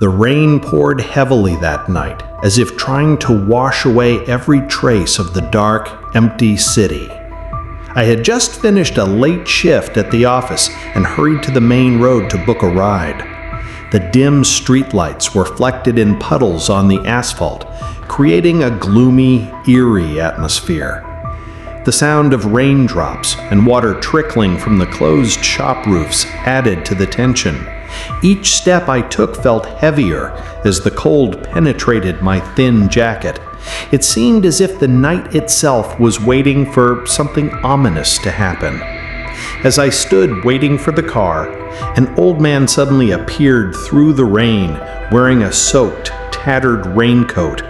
The rain poured heavily that night, as if trying to wash away every trace of the dark, empty city. I had just finished a late shift at the office and hurried to the main road to book a ride. The dim streetlights were reflected in puddles on the asphalt, creating a gloomy, eerie atmosphere. The sound of raindrops and water trickling from the closed shop roofs added to the tension. Each step I took felt heavier as the cold penetrated my thin jacket. It seemed as if the night itself was waiting for something ominous to happen. As I stood waiting for the car, an old man suddenly appeared through the rain, wearing a soaked, tattered raincoat.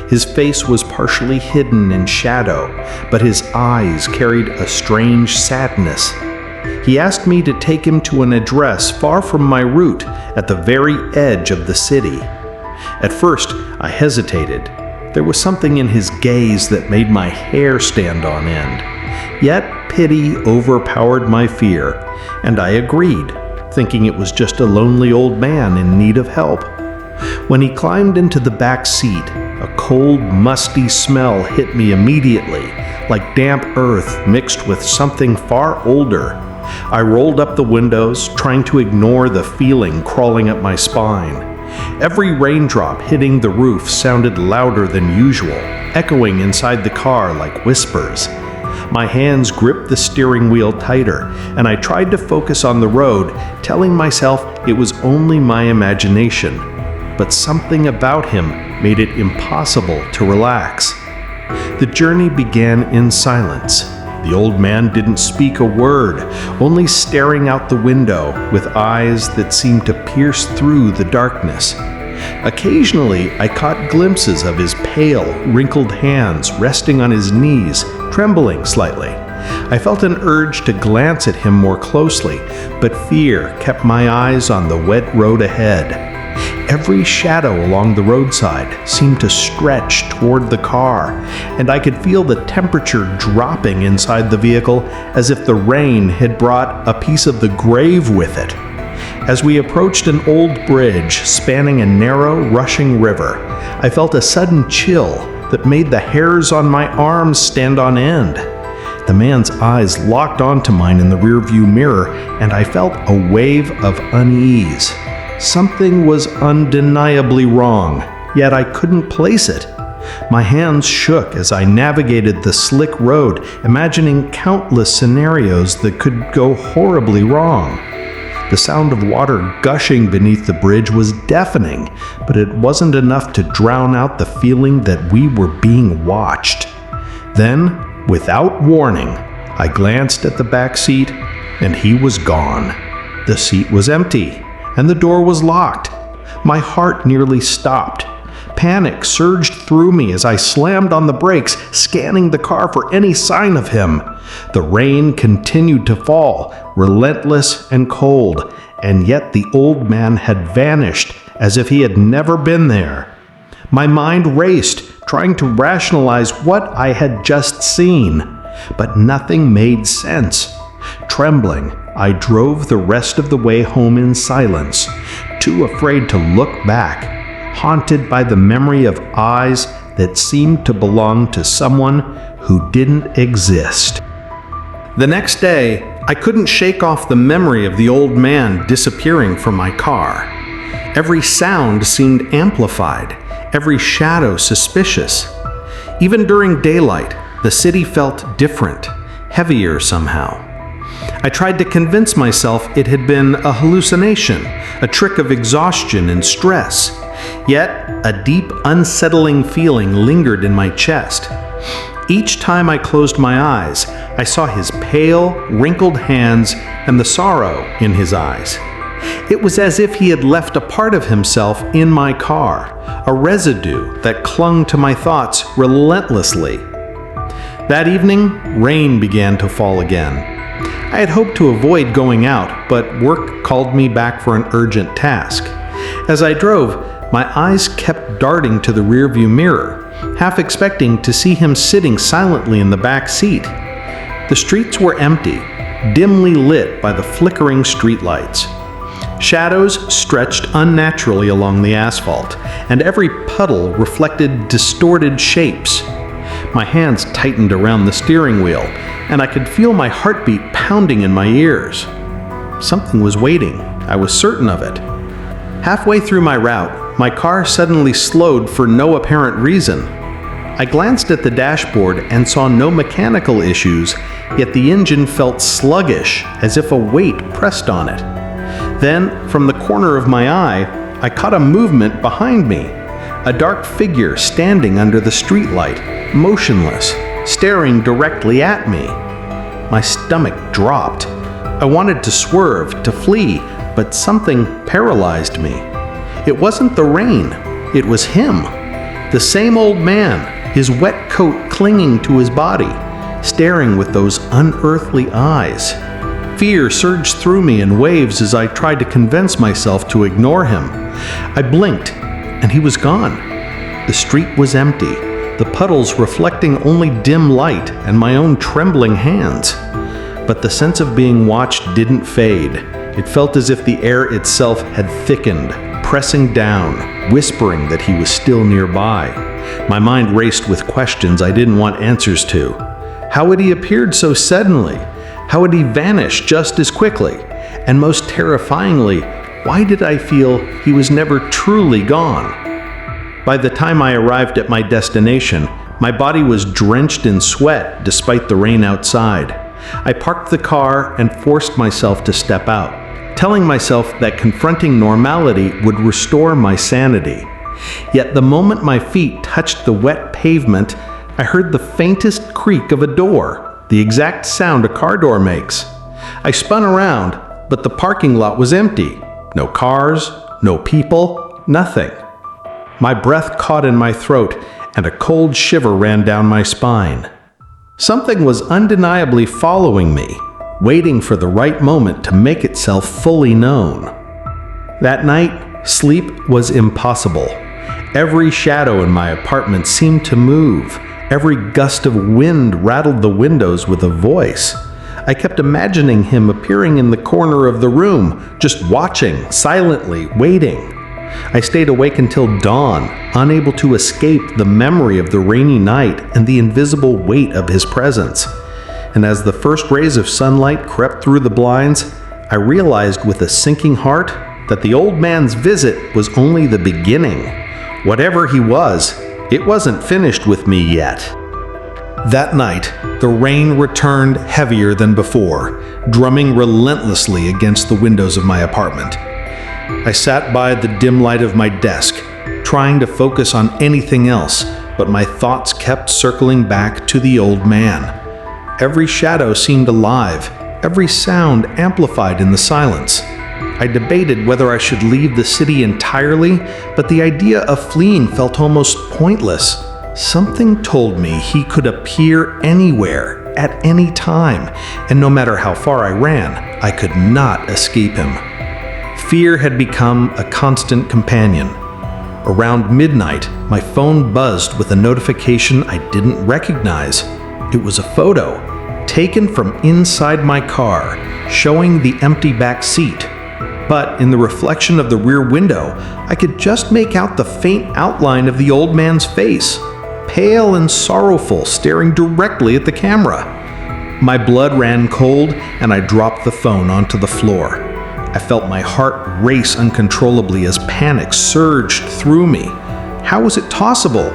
His face was partially hidden in shadow, but his eyes carried a strange sadness. He asked me to take him to an address far from my route at the very edge of the city. At first, I hesitated. There was something in his gaze that made my hair stand on end. Yet pity overpowered my fear, and I agreed, thinking it was just a lonely old man in need of help. When he climbed into the back seat, a cold, musty smell hit me immediately, like damp earth mixed with something far older. I rolled up the windows, trying to ignore the feeling crawling up my spine. Every raindrop hitting the roof sounded louder than usual, echoing inside the car like whispers. My hands gripped the steering wheel tighter, and I tried to focus on the road, telling myself it was only my imagination. But something about him made it impossible to relax. The journey began in silence. The old man didn't speak a word, only staring out the window with eyes that seemed to pierce through the darkness. Occasionally, I caught glimpses of his pale, wrinkled hands resting on his knees, trembling slightly. I felt an urge to glance at him more closely, but fear kept my eyes on the wet road ahead. Every shadow along the roadside seemed to stretch toward the car, and I could feel the temperature dropping inside the vehicle as if the rain had brought a piece of the grave with it. As we approached an old bridge spanning a narrow, rushing river, I felt a sudden chill that made the hairs on my arms stand on end. The man's eyes locked onto mine in the rearview mirror, and I felt a wave of unease. Something was undeniably wrong, yet I couldn't place it. My hands shook as I navigated the slick road, imagining countless scenarios that could go horribly wrong. The sound of water gushing beneath the bridge was deafening, but it wasn't enough to drown out the feeling that we were being watched. Then, without warning, I glanced at the back seat, and he was gone. The seat was empty, and the door was locked. My heart nearly stopped. Panic surged through me as I slammed on the brakes, scanning the car for any sign of him. The rain continued to fall, relentless and cold, and yet the old man had vanished as if he had never been there. My mind raced, trying to rationalize what I had just seen, but nothing made sense. Trembling, I drove the rest of the way home in silence, too afraid to look back, haunted by the memory of eyes that seemed to belong to someone who didn't exist. The next day, I couldn't shake off the memory of the old man disappearing from my car. Every sound seemed amplified, every shadow suspicious. Even during daylight, the city felt different, heavier somehow. I tried to convince myself it had been a hallucination, a trick of exhaustion and stress. Yet, a deep, unsettling feeling lingered in my chest. Each time I closed my eyes, I saw his pale, wrinkled hands and the sorrow in his eyes. It was as if he had left a part of himself in my car, a residue that clung to my thoughts relentlessly. That evening, rain began to fall again. I had hoped to avoid going out, but work called me back for an urgent task. As I drove, my eyes kept darting to the rearview mirror, half expecting to see him sitting silently in the back seat. The streets were empty, dimly lit by the flickering streetlights. Shadows stretched unnaturally along the asphalt, and every puddle reflected distorted shapes. My hands tightened around the steering wheel, and I could feel my heartbeat pounding in my ears. Something was waiting. I was certain of it. Halfway through my route, my car suddenly slowed for no apparent reason. I glanced at the dashboard and saw no mechanical issues, yet the engine felt sluggish, as if a weight pressed on it. Then, from the corner of my eye, I caught a movement behind me. A dark figure standing under the streetlight, motionless, staring directly at me. My stomach dropped. I wanted to swerve, to flee, but something paralyzed me. It wasn't the rain. It was him. The same old man, his wet coat clinging to his body, staring with those unearthly eyes. Fear surged through me in waves as I tried to convince myself to ignore him. I blinked, and he was gone. The street was empty, the puddles reflecting only dim light and my own trembling hands. But the sense of being watched didn't fade. It felt as if the air itself had thickened, pressing down, whispering that he was still nearby. My mind raced with questions I didn't want answers to. How had he appeared so suddenly? How had he vanished just as quickly? And most terrifyingly, why did I feel he was never truly gone? By the time I arrived at my destination, my body was drenched in sweat despite the rain outside. I parked the car and forced myself to step out, telling myself that confronting normality would restore my sanity. Yet the moment my feet touched the wet pavement, I heard the faintest creak of a door, the exact sound a car door makes. I spun around, but the parking lot was empty. No cars, no people, nothing. My breath caught in my throat, and a cold shiver ran down my spine. Something was undeniably following me, waiting for the right moment to make itself fully known. That night, sleep was impossible. Every shadow in my apartment seemed to move. Every gust of wind rattled the windows with a voice. I kept imagining him appearing in the corner of the room, just watching, silently, waiting. I stayed awake until dawn, unable to escape the memory of the rainy night and the invisible weight of his presence. And as the first rays of sunlight crept through the blinds, I realized with a sinking heart that the old man's visit was only the beginning. Whatever he was, it wasn't finished with me yet. That night, the rain returned heavier than before, drumming relentlessly against the windows of my apartment. I sat by the dim light of my desk, trying to focus on anything else, but my thoughts kept circling back to the old man. Every shadow seemed alive, every sound amplified in the silence. I debated whether I should leave the city entirely, but the idea of fleeing felt almost pointless. Something told me he could appear anywhere, at any time, and no matter how far I ran, I could not escape him. Fear had become a constant companion. Around midnight, my phone buzzed with a notification I didn't recognize. It was a photo, taken from inside my car, showing the empty back seat. But in the reflection of the rear window, I could just make out the faint outline of the old man's face, pale and sorrowful, staring directly at the camera. My blood ran cold, and I dropped the phone onto the floor. I felt my heart race uncontrollably as panic surged through me. How was it possible?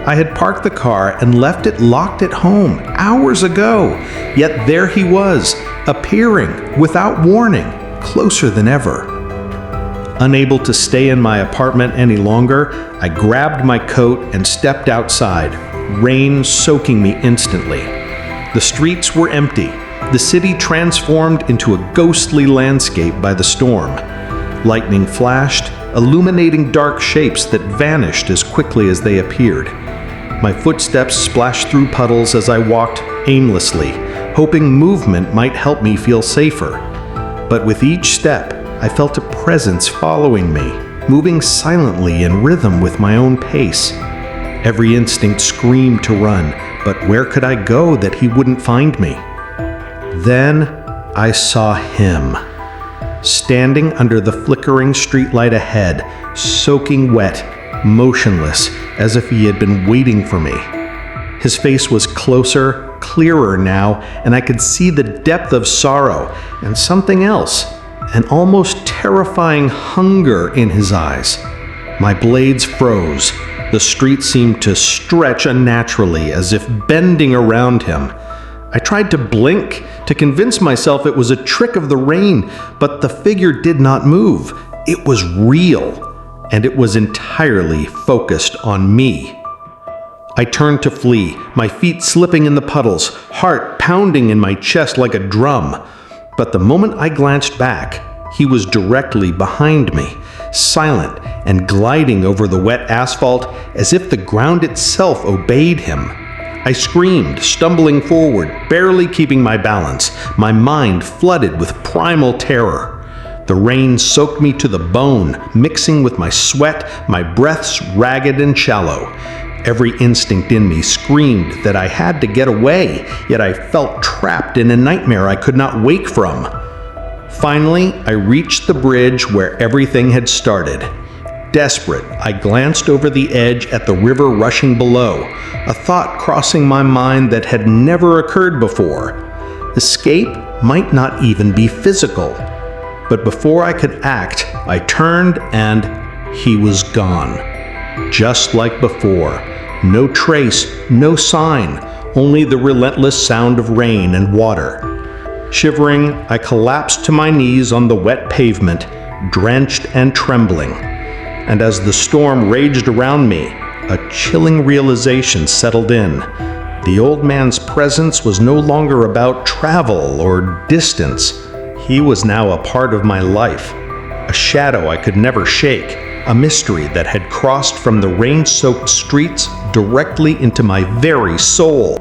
I had parked the car and left it locked at home hours ago, yet there he was, appearing without warning, closer than ever. Unable to stay in my apartment any longer, I grabbed my coat and stepped outside, rain soaking me instantly. The streets were empty, the city transformed into a ghostly landscape by the storm. Lightning flashed, illuminating dark shapes that vanished as quickly as they appeared. My footsteps splashed through puddles as I walked aimlessly, hoping movement might help me feel safer. But with each step, I felt a presence following me, moving silently in rhythm with my own pace. Every instinct screamed to run, but where could I go that he wouldn't find me? Then I saw him. standing under the flickering streetlight ahead, soaking wet, motionless, as if he had been waiting for me. His face was closer, clearer now, and I could see the depth of sorrow and something else, an almost terrifying hunger in his eyes. My blades froze. The street seemed to stretch unnaturally, as if bending around him. I tried to blink, to convince myself it was a trick of the rain, but the figure did not move. It was real, and it was entirely focused on me. I turned to flee, my feet slipping in the puddles, heart pounding in my chest like a drum. But the moment I glanced back, he was directly behind me, silent and gliding over the wet asphalt as if the ground itself obeyed him. I screamed, stumbling forward, barely keeping my balance, my mind flooded with primal terror. The rain soaked me to the bone, mixing with my sweat, my breaths ragged and shallow. Every instinct in me screamed that I had to get away, yet I felt trapped in a nightmare I could not wake from. Finally, I reached the bridge where everything had started. Desperate, I glanced over the edge at the river rushing below, a thought crossing my mind that had never occurred before. Escape might not even be physical. But before I could act, I turned and he was gone. Just like before. No trace, no sign, only the relentless sound of rain and water. Shivering, I collapsed to my knees on the wet pavement, drenched and trembling. And as the storm raged around me, a chilling realization settled in. The old man's presence was no longer about travel or distance. He was now a part of my life, a shadow I could never shake, a mystery that had crossed from the rain-soaked streets directly into my very soul.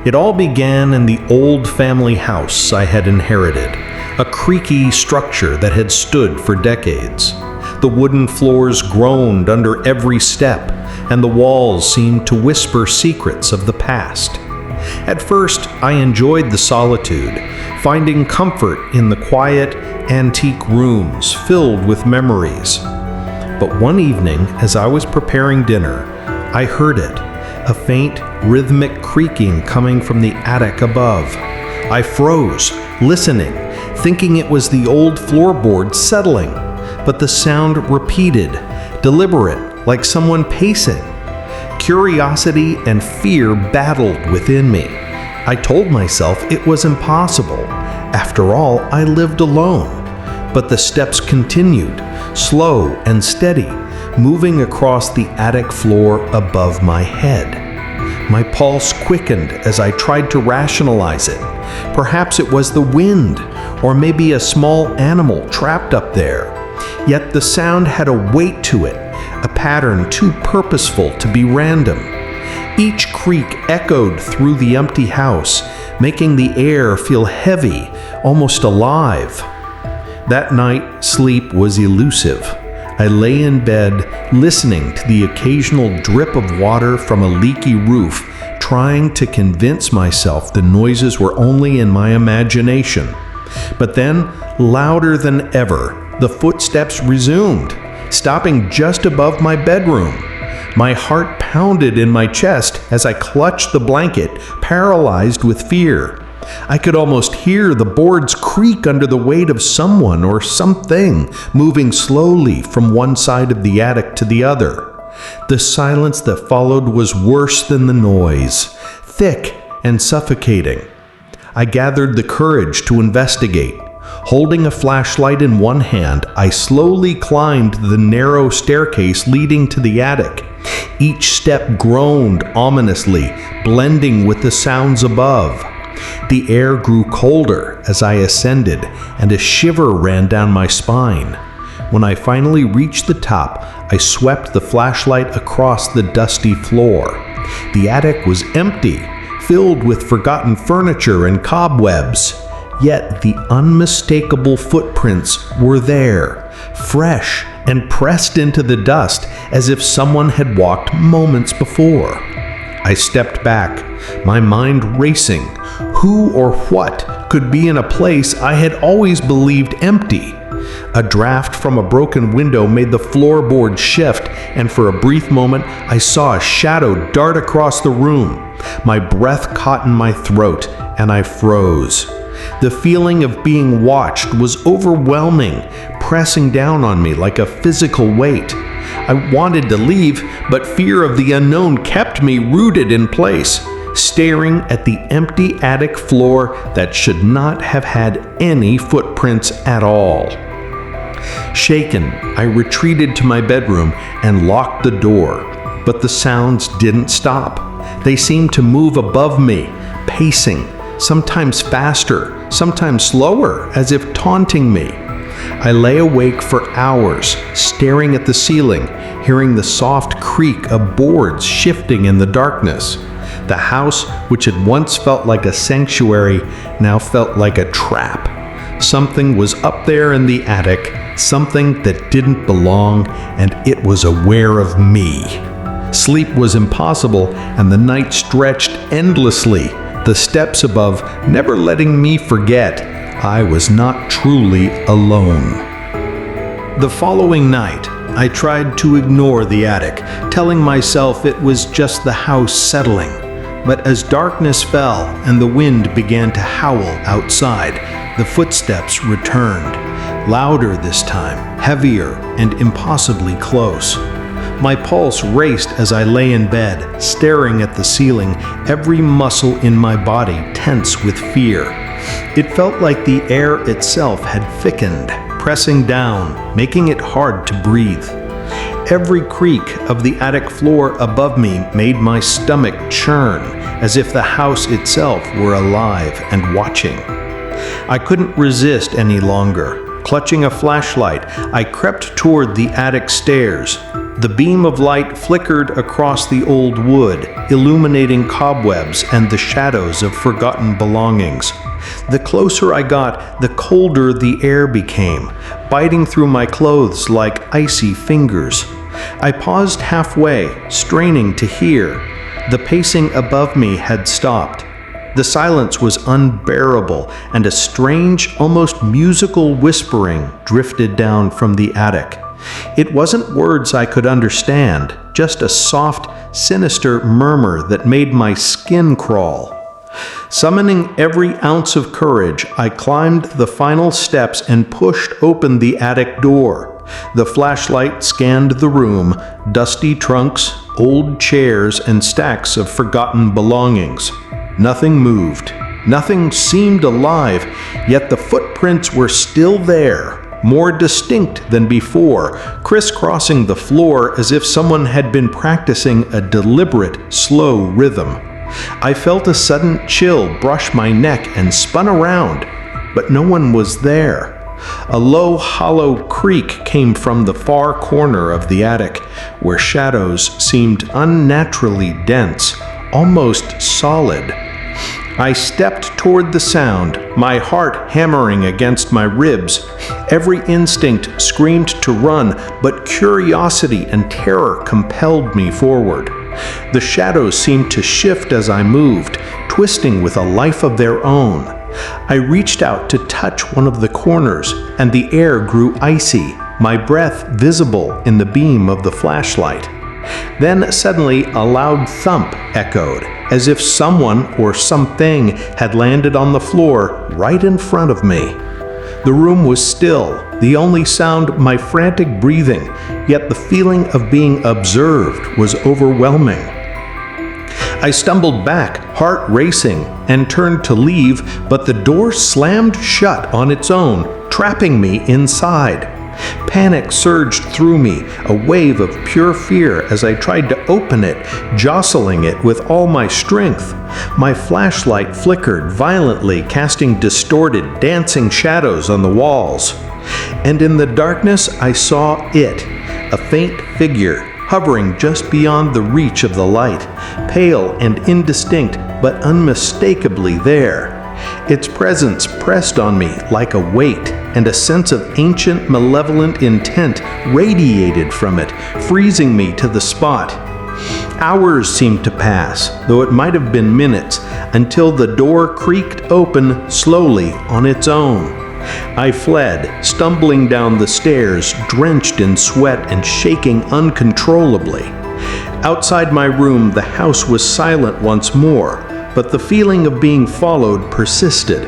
It all began in the old family house I had inherited, a creaky structure that had stood for decades. The wooden floors groaned under every step, and the walls seemed to whisper secrets of the past. At first, I enjoyed the solitude, finding comfort in the quiet, antique rooms filled with memories. But one evening, as I was preparing dinner, I heard it, a faint, rhythmic creaking coming from the attic above. I froze, listening, thinking it was the old floorboards settling, but the sound repeated, deliberate, like someone pacing. Curiosity and fear battled within me. I told myself it was impossible. After all, I lived alone. But the steps continued, slow and steady, moving across the attic floor above my head. My pulse quickened as I tried to rationalize it. Perhaps it was the wind, or maybe a small animal trapped up there. Yet the sound had a weight to it, a pattern too purposeful to be random. Each creak echoed through the empty house, making the air feel heavy, almost alive. That night, sleep was elusive. I lay in bed, listening to the occasional drip of water from a leaky roof, trying to convince myself the noises were only in my imagination. But then, louder than ever, the footsteps resumed, stopping just above my bedroom. My heart pounded in my chest as I clutched the blanket, paralyzed with fear. I could almost hear the boards creak under the weight of someone or something moving slowly from one side of the attic to the other. The silence that followed was worse than the noise, thick and suffocating. I gathered the courage to investigate. Holding a flashlight in one hand, I slowly climbed the narrow staircase leading to the attic. Each step groaned ominously, blending with the sounds above. The air grew colder as I ascended, and a shiver ran down my spine. When I finally reached the top, I swept the flashlight across the dusty floor. The attic was empty, filled with forgotten furniture and cobwebs. Yet the unmistakable footprints were there, fresh and pressed into the dust as if someone had walked moments before. I stepped back, my mind racing. Who or what could be in a place I had always believed empty? A draft from a broken window made the floorboard shift, and for a brief moment I saw a shadow dart across the room. My breath caught in my throat, and I froze. The feeling of being watched was overwhelming, pressing down on me like a physical weight. I wanted to leave, but fear of the unknown kept me rooted in place, staring at the empty attic floor that should not have had any footprints at all. Shaken, I retreated to my bedroom and locked the door, but the sounds didn't stop. They seemed to move above me, pacing, sometimes faster, sometimes slower, as if taunting me. I lay awake for hours, staring at the ceiling, hearing the soft creak of boards shifting in the darkness. The house, which had once felt like a sanctuary, now felt like a trap. Something was up there in the attic, something that didn't belong, and it was aware of me. Sleep was impossible, and the night stretched endlessly, the steps above never letting me forget I was not truly alone. The following night, I tried to ignore the attic, telling myself it was just the house settling. But as darkness fell and the wind began to howl outside, the footsteps returned, louder this time, heavier and impossibly close. My pulse raced as I lay in bed, staring at the ceiling, every muscle in my body tense with fear. It felt like the air itself had thickened, pressing down, making it hard to breathe. Every creak of the attic floor above me made my stomach churn, as if the house itself were alive and watching. I couldn't resist any longer. Clutching a flashlight, I crept toward the attic stairs. The beam of light flickered across the old wood, illuminating cobwebs and the shadows of forgotten belongings. The closer I got, the colder the air became, biting through my clothes like icy fingers. I paused halfway, straining to hear. The pacing above me had stopped. The silence was unbearable, and a strange, almost musical whispering drifted down from the attic. It wasn't words I could understand, just a soft, sinister murmur that made my skin crawl. Summoning every ounce of courage, I climbed the final steps and pushed open the attic door. The flashlight scanned the room, dusty trunks, old chairs, and stacks of forgotten belongings. Nothing moved. Nothing seemed alive, yet the footprints were still there, more distinct than before, crisscrossing the floor as if someone had been practicing a deliberate, slow rhythm. I felt a sudden chill brush my neck and spun around, but no one was there. A low, hollow creak came from the far corner of the attic, where shadows seemed unnaturally dense, almost solid. I stepped toward the sound, my heart hammering against my ribs. Every instinct screamed to run, but curiosity and terror compelled me forward. The shadows seemed to shift as I moved, twisting with a life of their own. I reached out to touch one of the corners, and the air grew icy, my breath visible in the beam of the flashlight. Then suddenly a loud thump echoed, as if someone or something had landed on the floor right in front of me. The room was still, the only sound my frantic breathing, yet the feeling of being observed was overwhelming. I stumbled back, heart racing, and turned to leave, but the door slammed shut on its own, trapping me inside. Panic surged through me, a wave of pure fear as I tried to open it, jostling it with all my strength. My flashlight flickered violently, casting distorted, dancing shadows on the walls. And in the darkness, I saw it, a faint figure, hovering just beyond the reach of the light, pale and indistinct, but unmistakably there. Its presence pressed on me like a weight, and a sense of ancient, malevolent intent radiated from it, freezing me to the spot. Hours seemed to pass, though it might have been minutes, until the door creaked open slowly on its own. I fled, stumbling down the stairs, drenched in sweat and shaking uncontrollably. Outside my room, the house was silent once more, but the feeling of being followed persisted.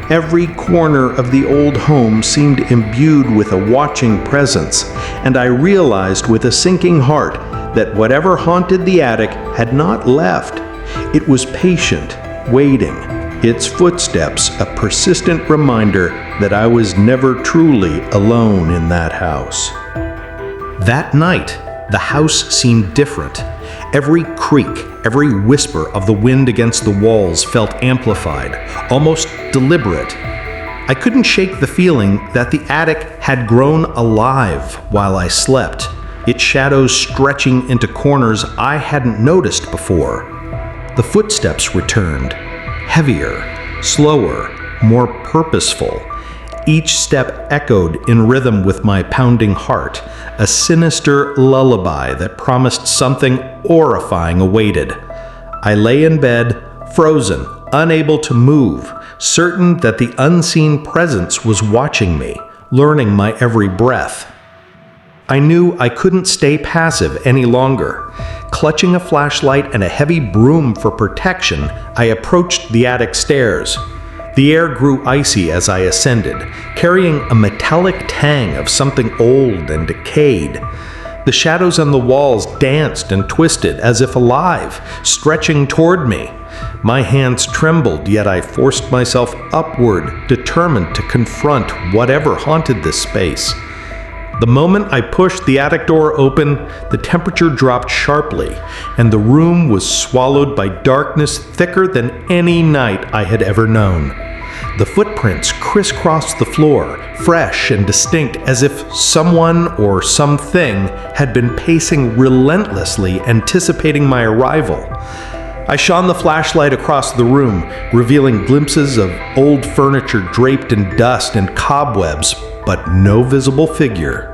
Every corner of the old home seemed imbued with a watching presence, and I realized with a sinking heart that whatever haunted the attic had not left. It was patient, waiting, its footsteps a persistent reminder that I was never truly alone in that house. That night, the house seemed different. Every creak, every whisper of the wind against the walls felt amplified, almost deliberate. I couldn't shake the feeling that the attic had grown alive while I slept, its shadows stretching into corners I hadn't noticed before. The footsteps returned, heavier, slower, more purposeful. Each step echoed in rhythm with my pounding heart, a sinister lullaby that promised something horrifying awaited. I lay in bed, frozen, unable to move, certain that the unseen presence was watching me, learning my every breath. I knew I couldn't stay passive any longer. Clutching a flashlight and a heavy broom for protection, I approached the attic stairs. The air grew icy as I ascended, carrying a metallic tang of something old and decayed. The shadows on the walls danced and twisted as if alive, stretching toward me. My hands trembled, yet I forced myself upward, determined to confront whatever haunted this space. The moment I pushed the attic door open, the temperature dropped sharply, and the room was swallowed by darkness thicker than any night I had ever known. The footprints crisscrossed the floor, fresh and distinct, as if someone or something had been pacing relentlessly, anticipating my arrival. I shone the flashlight across the room, revealing glimpses of old furniture draped in dust and cobwebs, but no visible figure.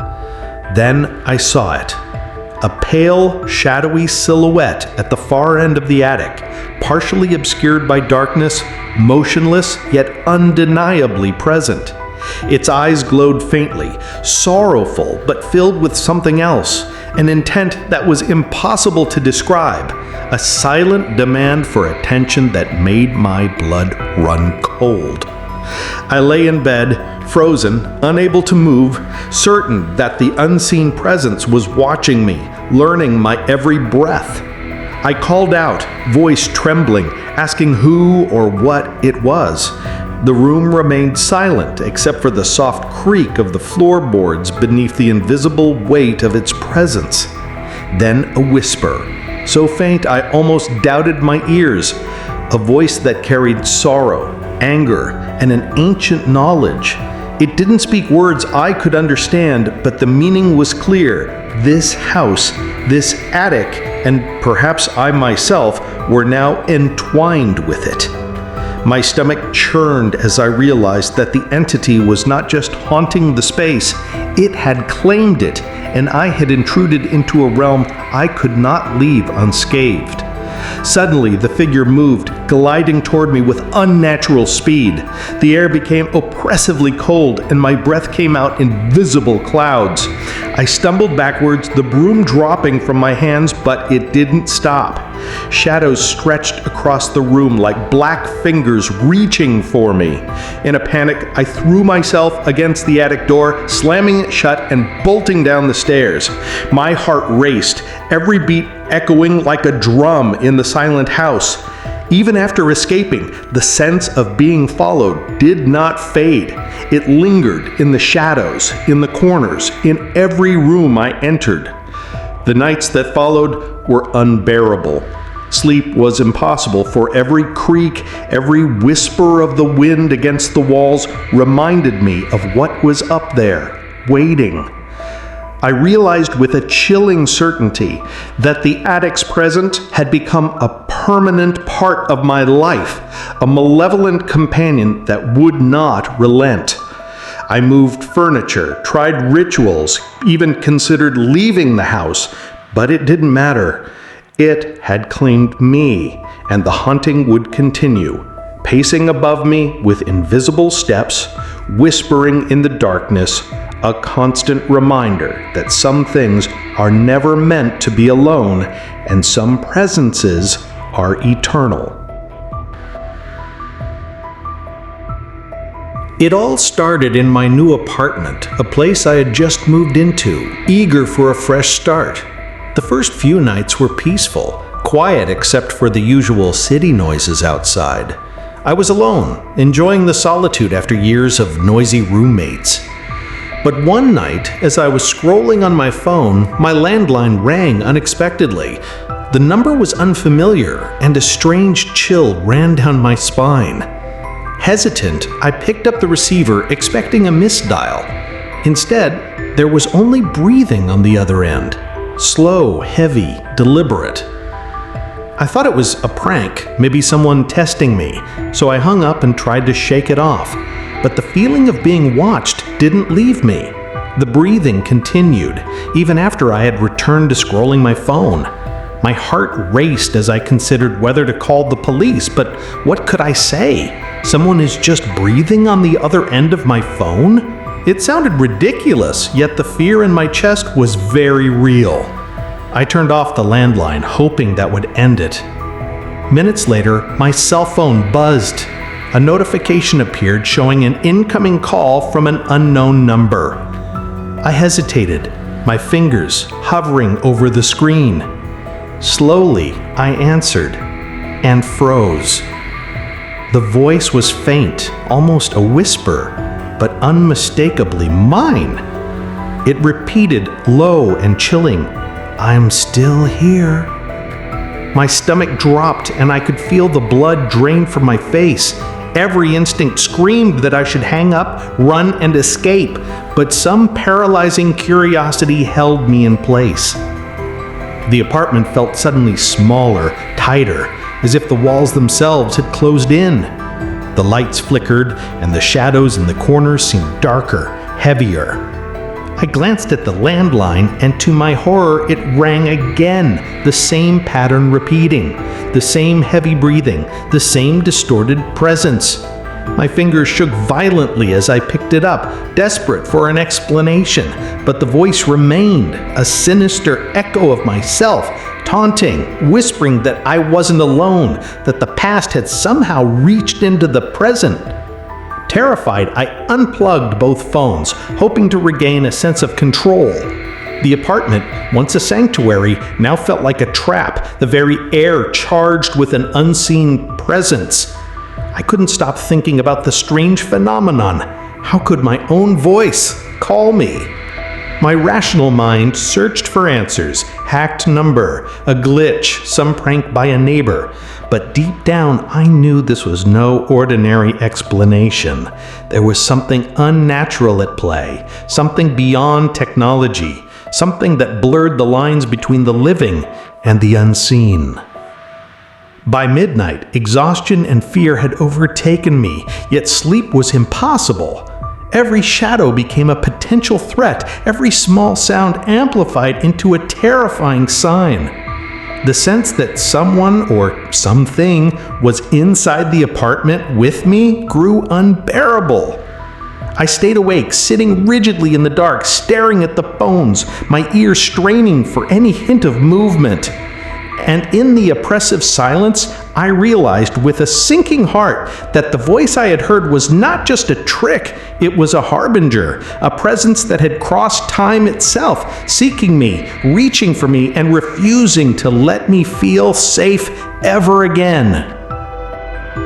Then I saw it. A pale, shadowy silhouette at the far end of the attic, partially obscured by darkness, motionless yet undeniably present. Its eyes glowed faintly, sorrowful but filled with something else, an intent that was impossible to describe, a silent demand for attention that made my blood run cold. I lay in bed, frozen, unable to move, certain that the unseen presence was watching me, learning my every breath. I called out, voice trembling, asking who or what it was. The room remained silent except for the soft creak of the floorboards beneath the invisible weight of its presence. Then a whisper, so faint I almost doubted my ears, a voice that carried sorrow, anger, and an ancient knowledge. It didn't speak words I could understand, but the meaning was clear. This house, this attic, and perhaps I myself were now entwined with it. My stomach churned as I realized that the entity was not just haunting the space, it had claimed it, and I had intruded into a realm I could not leave unscathed. Suddenly, the figure moved, gliding toward me with unnatural speed. The air became oppressively cold, and my breath came out in visible clouds. I stumbled backwards, the broom dropping from my hands, but it didn't stop. Shadows stretched across the room like black fingers reaching for me. In a panic, I threw myself against the attic door, slamming it shut and bolting down the stairs. My heart raced, every beat echoing like a drum in the silent house. Even after escaping, the sense of being followed did not fade. It lingered in the shadows, in the corners, in every room I entered. The nights that followed were unbearable. Sleep was impossible, for every creak, every whisper of the wind against the walls reminded me of what was up there, waiting. I realized with a chilling certainty that the attic's presence had become a permanent part of my life, a malevolent companion that would not relent. I moved furniture, tried rituals, even considered leaving the house, but it didn't matter. It had claimed me, and the haunting would continue, pacing above me with invisible steps, whispering in the darkness, a constant reminder that some things are never meant to be alone and some presences are eternal. It all started in my new apartment, a place I had just moved into, eager for a fresh start. The first few nights were peaceful, quiet except for the usual city noises outside. I was alone, enjoying the solitude after years of noisy roommates. But one night, as I was scrolling on my phone, my landline rang unexpectedly. The number was unfamiliar, and a strange chill ran down my spine. Hesitant, I picked up the receiver, expecting a misdial. Instead, there was only breathing on the other end. Slow, heavy, deliberate. I thought it was a prank, maybe someone testing me, so I hung up and tried to shake it off. But the feeling of being watched didn't leave me. The breathing continued, even after I had returned to scrolling my phone. My heart raced as I considered whether to call the police, but what could I say? Someone is just breathing on the other end of my phone? It sounded ridiculous, yet the fear in my chest was very real. I turned off the landline, hoping that would end it. Minutes later, my cell phone buzzed. A notification appeared showing an incoming call from an unknown number. I hesitated, my fingers hovering over the screen. Slowly, I answered, and froze. The voice was faint, almost a whisper, but unmistakably mine. It repeated, low and chilling, "I'm still here." My stomach dropped and I could feel the blood drain from my face. Every instinct screamed that I should hang up, run, and escape, but some paralyzing curiosity held me in place. The apartment felt suddenly smaller, tighter, as if the walls themselves had closed in. The lights flickered, and the shadows in the corners seemed darker, heavier. I glanced at the landline, and to my horror, it rang again, the same pattern repeating, the same heavy breathing, the same distorted presence. My fingers shook violently as I picked it up, desperate for an explanation, but the voice remained, a sinister echo of myself, taunting, whispering that I wasn't alone, that the past had somehow reached into the present. Terrified, I unplugged both phones, hoping to regain a sense of control. The apartment, once a sanctuary, now felt like a trap, the very air charged with an unseen presence. I couldn't stop thinking about the strange phenomenon. How could my own voice call me? My rational mind searched for answers, hacked number, a glitch, some prank by a neighbor. But deep down, I knew this was no ordinary explanation. There was something unnatural at play, something beyond technology, something that blurred the lines between the living and the unseen. By midnight, exhaustion and fear had overtaken me, yet sleep was impossible. Every shadow became a potential threat, every small sound amplified into a terrifying sign. The sense that someone or something was inside the apartment with me grew unbearable. I stayed awake, sitting rigidly in the dark, staring at the phones, my ears straining for any hint of movement. And in the oppressive silence, I realized with a sinking heart that the voice I had heard was not just a trick, it was a harbinger, a presence that had crossed time itself, seeking me, reaching for me, and refusing to let me feel safe ever again.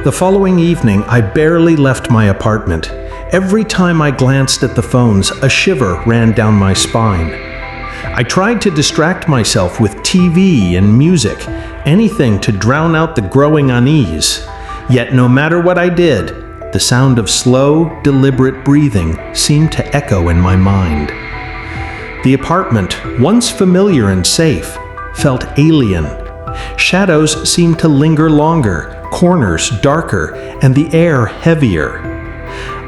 The following evening, I barely left my apartment. Every time I glanced at the phones, a shiver ran down my spine. I tried to distract myself with TV and music, anything to drown out the growing unease. Yet no matter what I did, the sound of slow, deliberate breathing seemed to echo in my mind. The apartment, once familiar and safe, felt alien. Shadows seemed to linger longer, corners darker, and the air heavier.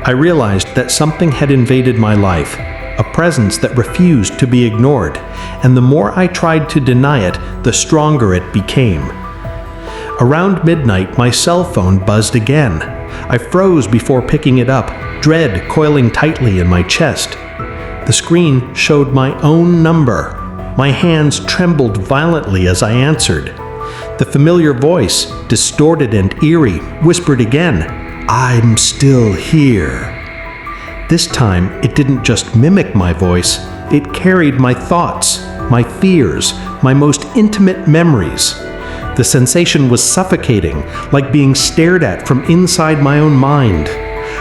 I realized that something had invaded my life, a a presence that refused to be ignored, and the more I tried to deny it, the stronger it became. Around midnight, my cell phone buzzed again. I froze before picking it up, dread coiling tightly in my chest. The screen showed my own number. My hands trembled violently as I answered. The familiar voice, distorted and eerie, whispered again, "I'm still here." This time, it didn't just mimic my voice, it carried my thoughts, my fears, my most intimate memories. The sensation was suffocating, like being stared at from inside my own mind.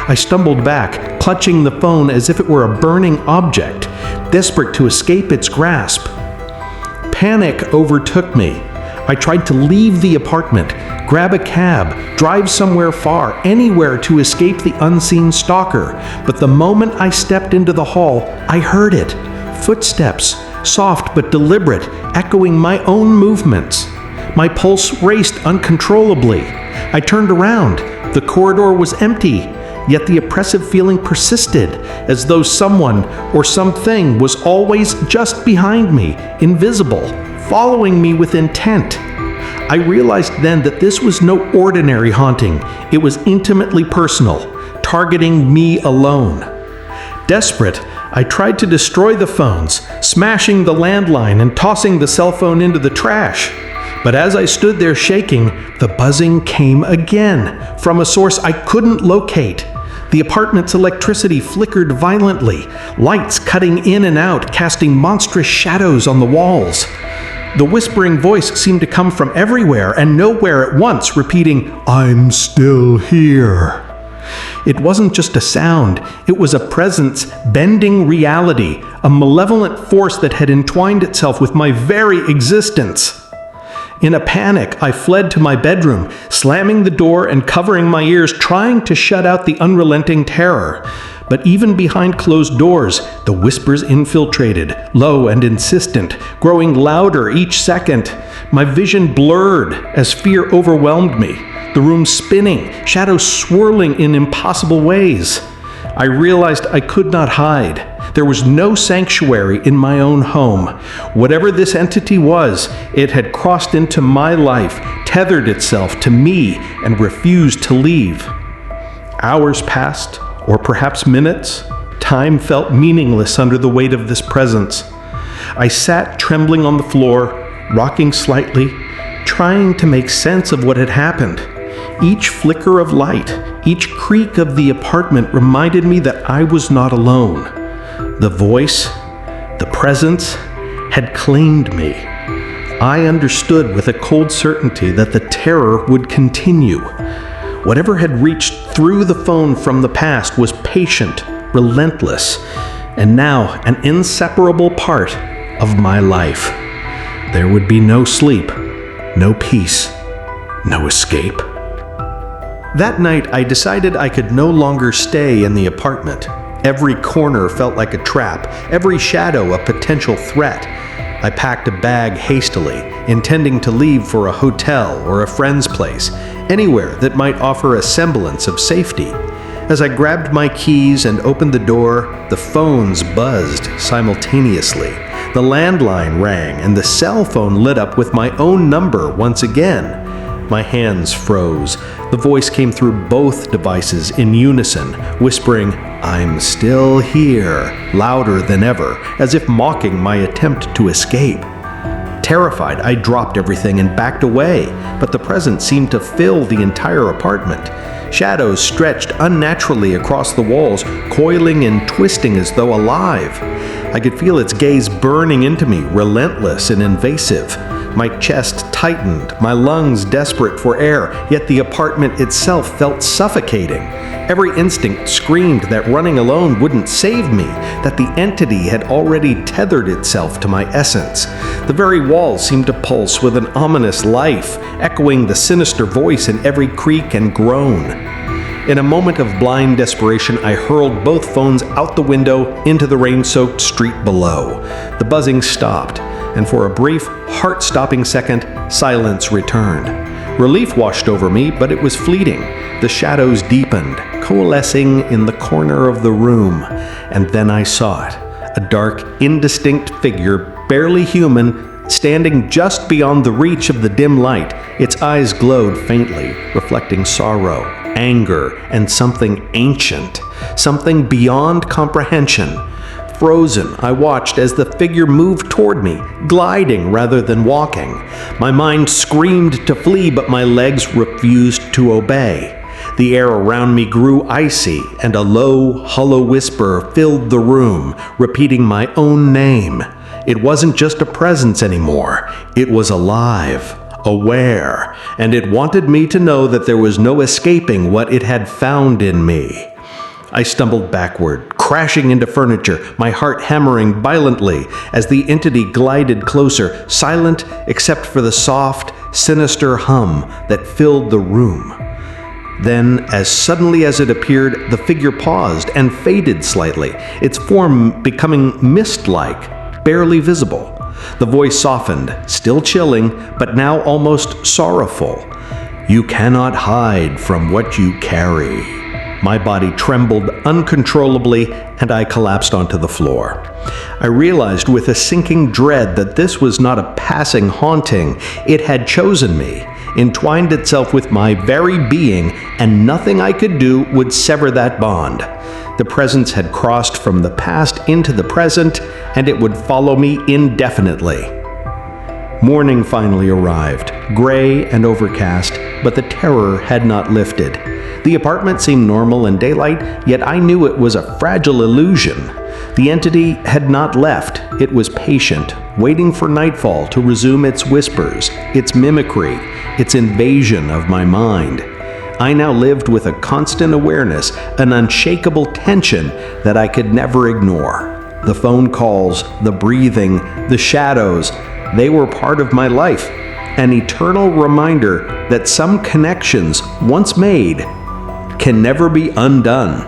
I stumbled back, clutching the phone as if it were a burning object, desperate to escape its grasp. Panic overtook me. I tried to leave the apartment, grab a cab, drive somewhere far, anywhere to escape the unseen stalker. But the moment I stepped into the hall, I heard it. Footsteps, soft but deliberate, echoing my own movements. My pulse raced uncontrollably. I turned around. The corridor was empty, yet the oppressive feeling persisted, as though someone or something was always just behind me, invisible, following me with intent. I realized then that this was no ordinary haunting. It was intimately personal, targeting me alone. Desperate, I tried to destroy the phones, smashing the landline and tossing the cell phone into the trash. But as I stood there shaking, the buzzing came again, from a source I couldn't locate. The apartment's electricity flickered violently, lights cutting in and out, casting monstrous shadows on the walls. The whispering voice seemed to come from everywhere and nowhere at once, repeating, "I'm still here." It wasn't just a sound, it was a presence bending reality, a malevolent force that had entwined itself with my very existence. In a panic, I fled to my bedroom, slamming the door and covering my ears, trying to shut out the unrelenting terror. But even behind closed doors, the whispers infiltrated, low and insistent, growing louder each second. My vision blurred as fear overwhelmed me, the room spinning, shadows swirling in impossible ways. I realized I could not hide. There was no sanctuary in my own home. Whatever this entity was, it had crossed into my life, tethered itself to me, and refused to leave. Hours passed, or perhaps minutes. Time felt meaningless under the weight of this presence. I sat trembling on the floor, rocking slightly, trying to make sense of what had happened. Each flicker of light, each creak of the apartment reminded me that I was not alone. The voice, the presence, had claimed me. I understood with a cold certainty that the terror would continue. Whatever had reached through the phone from the past was patient, relentless, and now an inseparable part of my life. There would be no sleep, no peace, no escape. That night, I decided I could no longer stay in the apartment. Every corner felt like a trap, every shadow a potential threat. I packed a bag hastily, intending to leave for a hotel or a friend's place, anywhere that might offer a semblance of safety. As I grabbed my keys and opened the door, the phones buzzed simultaneously. The landline rang and the cell phone lit up with my own number once again. My hands froze. The voice came through both devices in unison, whispering, "I'm still here," louder than ever, as if mocking my attempt to escape. Terrified, I dropped everything and backed away, but the presence seemed to fill the entire apartment. Shadows stretched unnaturally across the walls, coiling and twisting as though alive. I could feel its gaze burning into me, relentless and invasive. My chest tightened, my lungs desperate for air, yet the apartment itself felt suffocating. Every instinct screamed that running alone wouldn't save me, that the entity had already tethered itself to my essence. The very walls seemed to pulse with an ominous life, echoing the sinister voice in every creak and groan. In a moment of blind desperation, I hurled both phones out the window into the rain-soaked street below. The buzzing stopped, and for a brief, heart-stopping second, silence returned. Relief washed over me, but it was fleeting. The shadows deepened, coalescing in the corner of the room, and then I saw it. a dark, indistinct figure, barely human, standing just beyond the reach of the dim light. Its eyes glowed faintly, reflecting sorrow, anger, and something ancient, something beyond comprehension. Frozen, I watched as the figure moved toward me, gliding rather than walking. My mind screamed to flee, but my legs refused to obey. The air around me grew icy, and a low, hollow whisper filled the room, repeating my own name. It wasn't just a presence anymore. It was alive, aware, and it wanted me to know that there was no escaping what it had found in me. I stumbled backward, crashing into furniture, my heart hammering violently as the entity glided closer, silent except for the soft, sinister hum that filled the room. Then, as suddenly as it appeared, the figure paused and faded slightly, its form becoming mist-like, barely visible. The voice softened, still chilling, but now almost sorrowful. "You cannot hide from what you carry." My body trembled uncontrollably, and I collapsed onto the floor. I realized with a sinking dread that this was not a passing haunting. It had chosen me, entwined itself with my very being, and nothing I could do would sever that bond. The presence had crossed from the past into the present, and it would follow me indefinitely. Morning finally arrived, gray and overcast, but the terror had not lifted. The apartment seemed normal in daylight, yet I knew it was a fragile illusion. The entity had not left. It was patient, waiting for nightfall to resume its whispers, its mimicry, its invasion of my mind. I now lived with a constant awareness, an unshakable tension that I could never ignore. The phone calls, the breathing, the shadows, they were part of my life, an eternal reminder that some connections, once made, can never be undone.